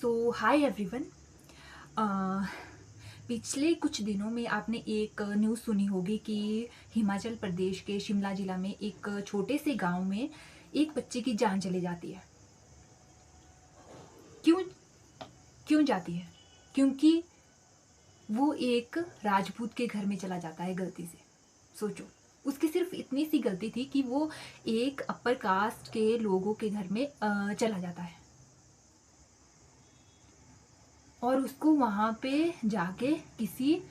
Hi everyone. पिछले कुछ दिनों में आपने एक न्यूज़ सुनी होगी कि हिमाचल प्रदेश के शिमला ज़िला में एक छोटे से गांव में एक बच्चे की जान चली जाती है। क्यों क्यों जाती है? क्योंकि वो एक राजपूत के घर में चला जाता है गलती से। सोचो, उसकी सिर्फ इतनी सी गलती थी कि वो एक अपर कास्ट के लोगों के घर में चला जाता है और उसको वहाँ पे जाके किसी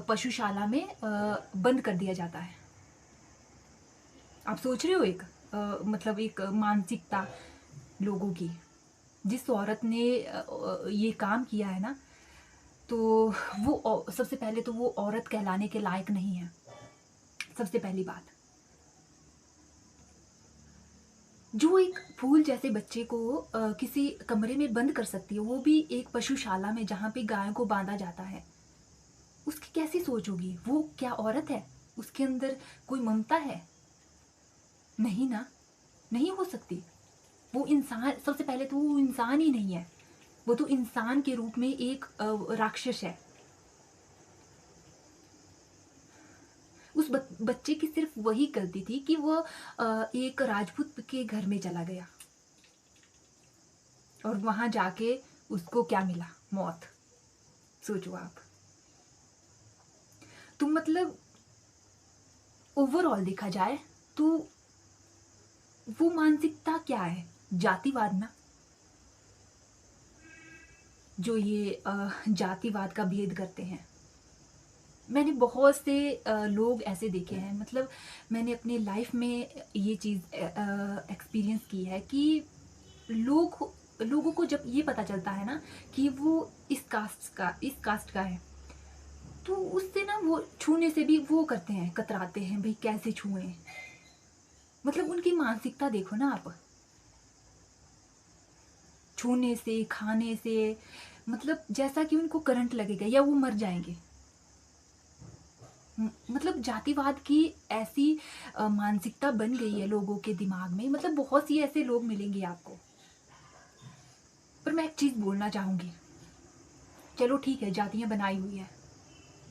पशुशाला में बंद कर दिया जाता है। आप सोच रहे हो मतलब एक मानसिकता लोगों की। जिस औरत ने ये काम किया है ना, तो सबसे पहले तो वो औरत कहलाने के लायक नहीं है। सबसे पहली बात, जो एक फूल जैसे बच्चे को किसी कमरे में बंद कर सकती है, वो भी एक पशुशाला में जहाँ पे गायों को बांधा जाता है। उसकी कैसी सोच होगी? वो क्या औरत है? उसके अंदर कोई ममता है? नहीं ना, नहीं हो सकती। वो इंसान, सबसे पहले तो वो इंसान ही नहीं है। वो तो इंसान के रूप में एक राक्षस है। उस बच्चे की सिर्फ वही गलती थी कि वो एक राजपूत के घर में चला गया और वहां जाके उसको क्या मिला? मौत। सोचो आप। तो मतलब ओवरऑल देखा जाए तो वो मानसिकता क्या है? जातिवाद ना। जो ये जातिवाद का भेद करते हैं। मैंने बहुत से लोग ऐसे देखे हैं, मतलब मैंने अपने लाइफ में ये चीज़ एक्सपीरियंस की है कि लोगों को जब ये पता चलता है ना कि वो इस कास्ट का है, तो उससे ना वो छूने से भी वो करते हैं, कतराते हैं, भाई कैसे छुएं। मतलब उनकी मानसिकता देखो ना आप। छूने से, खाने से, मतलब जैसा कि उनको करंट लगेगा या वो मर जाएंगे। मतलब जातिवाद की ऐसी मानसिकता बन गई है लोगों के दिमाग में। मतलब बहुत सी ऐसे लोग मिलेंगे आपको। पर मैं एक चीज बोलना चाहूंगी। चलो ठीक है, जातियां बनाई हुई है,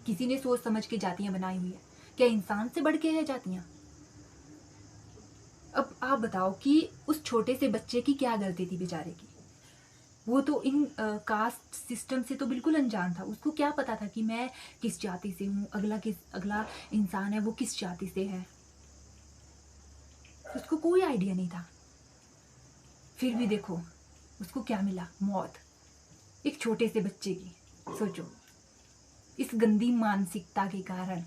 किसी ने सोच समझ के जातियां बनाई हुई है। क्या इंसान से बढ़ के है जातियां? अब आप बताओ कि उस छोटे से बच्चे की क्या गलती थी बेचारे की? वो तो इन कास्ट सिस्टम से तो बिल्कुल अनजान था। उसको क्या पता था कि मैं किस जाति से हूँ, अगला इंसान है वो किस जाति से है? उसको कोई आइडिया नहीं था। फिर भी देखो उसको क्या मिला? मौत। एक छोटे से बच्चे की। सोचो, इस गंदी मानसिकता के कारण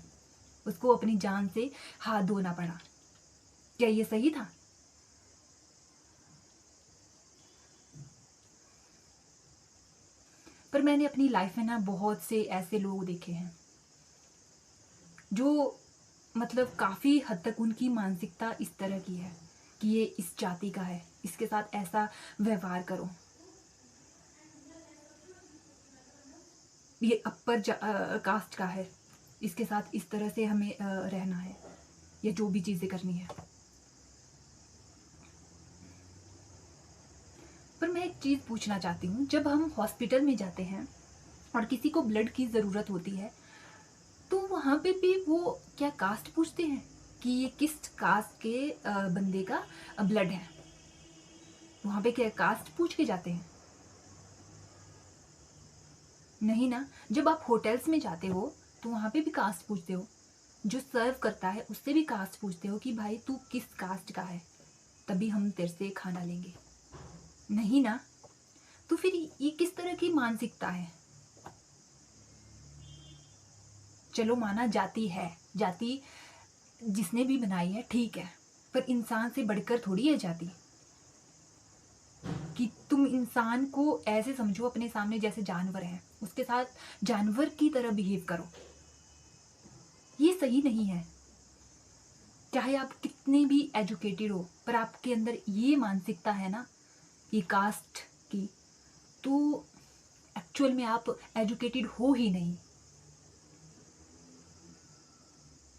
उसको अपनी जान से हाथ धोना पड़ा। क्या ये सही था? पर मैंने अपनी लाइफ में ना बहुत से ऐसे लोग देखे हैं जो, मतलब काफ़ी हद तक उनकी मानसिकता इस तरह की है कि ये इस जाति का है, इसके साथ ऐसा व्यवहार करो, ये कास्ट का है, इसके साथ इस तरह से हमें रहना है, या जो भी चीज़ें करनी है। पर मैं एक चीज़ पूछना चाहती हूँ, जब हम हॉस्पिटल में जाते हैं और किसी को ब्लड की ज़रूरत होती है, तो वहाँ पे भी वो क्या कास्ट पूछते हैं कि ये किस कास्ट के बंदे का ब्लड है? वहाँ पे क्या कास्ट पूछ के जाते हैं? नहीं ना। जब आप होटल्स में जाते हो तो वहाँ पे भी कास्ट पूछते हो। जो सर्व करता है उससे भी कास्ट पूछते हो कि भाई तू किस कास्ट का है, तभी हम तेरे से खाना लेंगे। नहीं ना। तो फिर ये किस तरह की मानसिकता है? चलो माना जाति है, जाति जिसने भी बनाई है ठीक है, पर इंसान से बढ़कर थोड़ी है जाति। कि तुम इंसान को ऐसे समझो अपने सामने जैसे जानवर है, उसके साथ जानवर की तरह बिहेव करो। ये सही नहीं है। चाहे आप कितने भी एजुकेटेड हो, पर आपके अंदर ये मानसिकता है ना, ये कास्ट की, तो एक्चुअल में आप एजुकेटेड हो ही नहीं।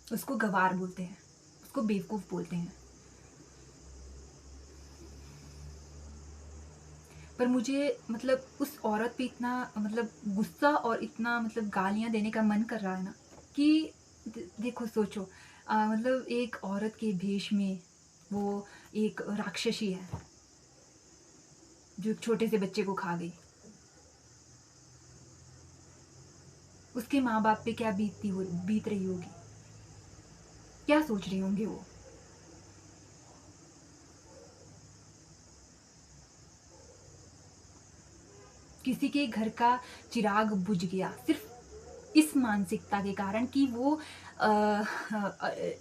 उसको गवार बोलते हैं, उसको बेवकूफ़ बोलते हैं। पर मुझे मतलब उस औरत पे इतना मतलब गुस्सा और इतना मतलब गालियाँ देने का मन कर रहा है ना कि देखो सोचो, मतलब एक औरत के भेष में वो एक राक्षसी है जो एक छोटे से बच्चे को खा गई। उसके माँ बाप पे क्या बीत रही होगी, क्या सोच रहे होंगे वो। किसी के घर का चिराग बुझ गया सिर्फ इस मानसिकता के कारण कि वो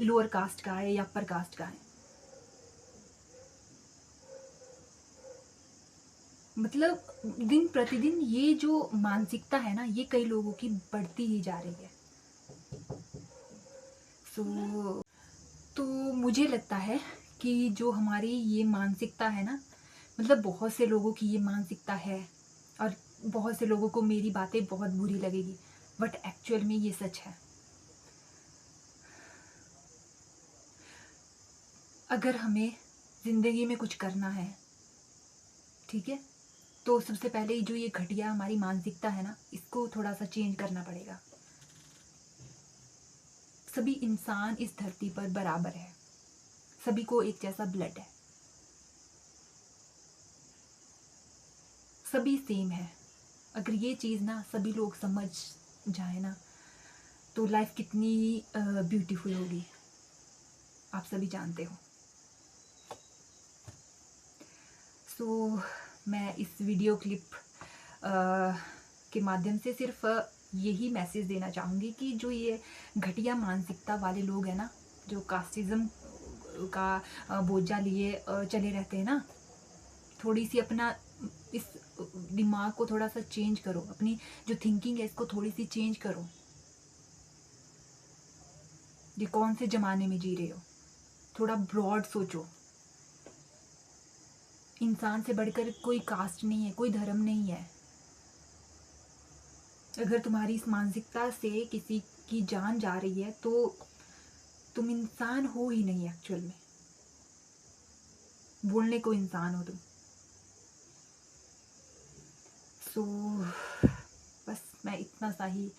लोअर कास्ट का है या अपर कास्ट का है। मतलब दिन प्रतिदिन ये जो मानसिकता है ना, ये कई लोगों की बढ़ती ही जा रही है। सो तो मुझे लगता है कि जो हमारी ये मानसिकता है ना, मतलब बहुत से लोगों की ये मानसिकता है और बहुत से लोगों को मेरी बातें बहुत बुरी लगेगी, बट एक्चुअल में ये सच है। अगर हमें ज़िंदगी में कुछ करना है, ठीक है, तो सबसे पहले जो ये घटिया हमारी मानसिकता है ना, इसको थोड़ा सा चेंज करना पड़ेगा। सभी इंसान इस धरती पर बराबर है, सभी को एक जैसा ब्लड है, सभी सेम है। अगर ये चीज़ ना सभी लोग समझ जाए ना, तो लाइफ कितनी ब्यूटीफुल होगी, आप सभी जानते हो। सो मैं इस वीडियो क्लिप के माध्यम से सिर्फ यही मैसेज देना चाहूँगी कि जो ये घटिया मानसिकता वाले लोग हैं ना, जो कास्टिज़्म का बोझा लिए चले रहते हैं ना, थोड़ी सी अपना इस दिमाग को थोड़ा सा चेंज करो, अपनी जो थिंकिंग है इसको थोड़ी सी चेंज करो। ये कौन से ज़माने में जी रहे हो, थोड़ा ब्रॉड सोचो। इंसान से बढ़कर कोई कास्ट नहीं है, कोई धर्म नहीं है। अगर तुम्हारी इस मानसिकता से किसी की जान जा रही है तो तुम इंसान हो ही नहीं एक्चुअल में, बोलने को इंसान हो तुम। सो बस मैं इतना सा ही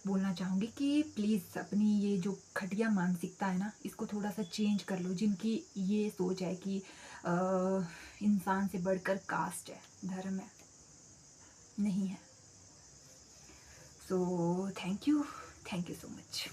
बोलना चाहूँगी कि प्लीज़ अपनी ये जो घटिया मानसिकता है ना, इसको थोड़ा सा चेंज कर लो। जिनकी ये सोच है कि अ, इंसान से बढ़कर कास्ट है, धर्म है, नहीं है। So thank you so much.